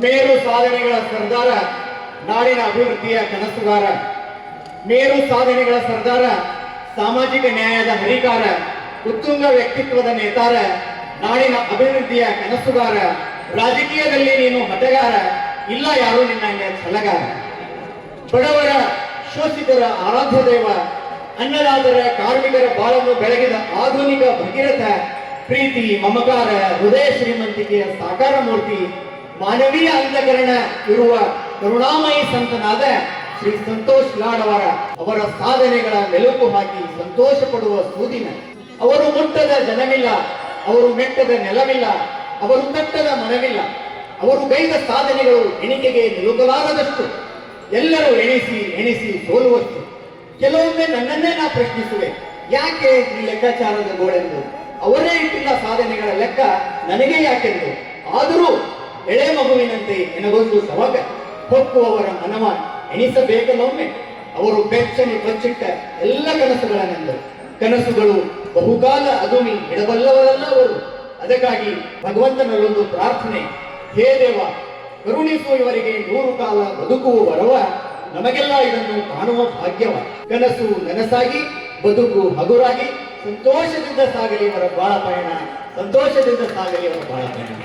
ಮೇರು ಸಾಧನೆಗಳ ಸರ್ದಾರ, ನಾಡಿನ ಅಭಿವೃದ್ಧಿಯ ಕನಸುಗಾರ. ಮೇರು ಸಾಧನೆಗಳ ಸರ್ದಾರ, ಸಾಮಾಜಿಕ ನ್ಯಾಯದ ಹರಿಕಾರ, ಉತ್ತುಂಗ ವ್ಯಕ್ತಿತ್ವದ ನೇತಾರ, ನಾಡಿನ ಅಭಿವೃದ್ಧಿಯ ಕನಸುಗಾರ. ರಾಜಕೀಯದಲ್ಲಿ ನೀನು ಹಟಗಾರ, ಇಲ್ಲ ಯಾರು ನಿನ್ನ ಛಲಗಾರ. ಬಡವರ ಶೋಷಿತರ ಆರಾಧ್ಯ ದೇವ, ಅನ್ನದಾತರ ಕಾರ್ಮಿಕರ ಬಾಳನ್ನು ಬೆಳಗಿದ ಆಧುನಿಕ ಭಗೀರಥ. ಪ್ರೀತಿ ಮಮಕಾರ ಹೃದಯ ಶ್ರೀಮಂತಿಕೆಯ ಸಾಕಾರ ಮೂರ್ತಿ, ಮಾನವೀಯ ಅಂತಃಕರಣ ಇರುವ ಕರುಣಾಮಯಿ ಸಂತನಾದ ಶ್ರೀ ಸಂತೋಷ್ ಲಾಡ್ ಅವರ ಸಾಧನೆಗಳ ಮೆಲುಕು ಹಾಕಿ ಸಂತೋಷ ಪಡುವ ಸೂದಿನ. ಅವರು ಮುಟ್ಟದ ಜನವಿಲ್ಲ, ಅವರು ಮೆಟ್ಟದ ನೆಲವಿಲ್ಲ, ಅವರು ತಟ್ಟದ ಮನವಿಲ್ಲ. ಅವರು ಗೈದ ಸಾಧನೆಗಳು ಎಣಿಕೆಗೆ ನಿಲುಕಲಾರದಷ್ಟು, ಎಲ್ಲರೂ ಎಣಿಸಿ ಎಣಿಸಿ ಸೋಲುವಷ್ಟು. ಕೆಲವೊಮ್ಮೆ ನನ್ನನ್ನೇ ನಾ ಪ್ರಶ್ನಿಸುವೆ, ಯಾಕೆ ಈ ಲೆಕ್ಕಾಚಾರದ ಗೋಳೆಂದು. ಅವರೇ ಇಟ್ಟಿಲ್ಲ ಸಾಧನೆಗಳ ಲೆಕ್ಕ, ನನಗೆ ಯಾಕೆಂದು. ಆದರೂ ಎಳೆ ಮಗುವಿನಂತೆ ನನಗೊಂದು ಸವಗ ಹೊಕ್ಕುವವರ ಮನವ ಎಣಿಸಬೇಕಲ್ಲೊಮ್ಮೆ. ಅವರು ಬೆಚ್ಚನೆ ಬಚ್ಚಿಟ್ಟ ಎಲ್ಲ ಕನಸುಗಳನ್ನೆಂದು. ಕನಸುಗಳು ಬಹುಕಾಲ ಅದುಮಿ ಇಡಬಲ್ಲವರಲ್ಲ ಅವರು. ಅದಕ್ಕಾಗಿ ಭಗವಂತನಲ್ಲೊಂದು ಪ್ರಾರ್ಥನೆ, ಹೇ ದೇವ, ಕರುಣಿಸುವ ಇವರಿಗೆ 100 ಕಾಲ ಬದುಕುವ ವರವ. ನಮಗೆಲ್ಲ ಇದನ್ನು ಕಾಣುವ ಭಾಗ್ಯವ. ಕನಸು ನನಸಾಗಿ, ಬದುಕು ಹಗುರಾಗಿ, ಸಂತೋಷದಿಂದ ಸಾಗಲಿ ಇವರ ಬಾಳ ಪಯಣ, ಸಂತೋಷದಿಂದ ಸಾಗಲಿ ಇವರ ಬಾಳ ಪಯಣ.